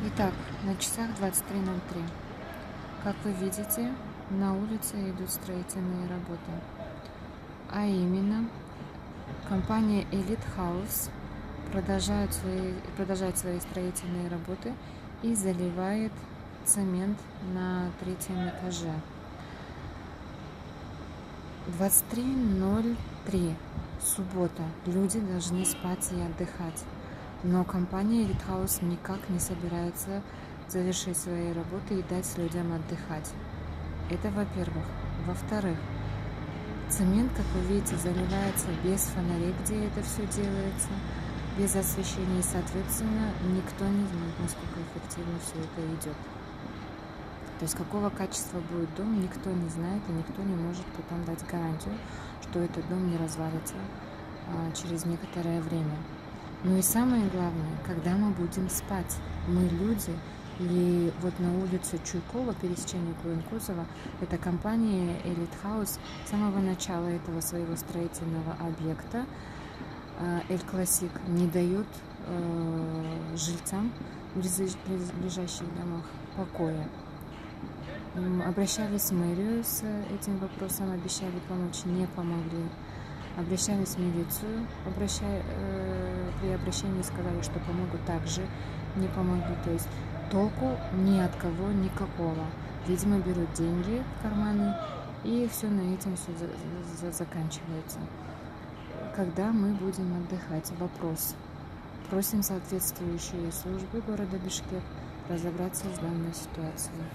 Итак, на часах 23:03. Как вы видите, на улице идут строительные работы. А именно, компания Elite House продолжает свои строительные работы и заливает цемент на третьем этаже. 23:03. Суббота. Люди должны спать и отдыхать. Но компания Elite House никак не собирается завершить свои работы и дать людям отдыхать. Это во-первых. Во-вторых, цемент, как вы видите, заливается без фонарей, где это все делается, без освещения, и, соответственно, никто не знает, насколько эффективно все это идет. То есть какого качества будет дом, никто не знает, и никто не может потом дать гарантию, что этот дом не развалится через некоторое время. Ну и самое главное, когда мы будем спать, мы люди, или вот на улице Чуйкова, пересечение Куенкузова, это компания Elite House с самого начала этого своего строительного объекта Эль Классик не дает жильцам ближайших домах покоя. Обращались в мэрию с этим вопросом, обещали помочь, не помогли. Обращались в милицию, при обращении сказали, что помогут, также не помогли. То есть толку ни от кого никакого. Видимо, берут деньги в карманы, и все на этом все заканчивается. Когда мы будем отдыхать? Вопрос. Просим соответствующие службы города Бишкек разобраться с данной ситуацией.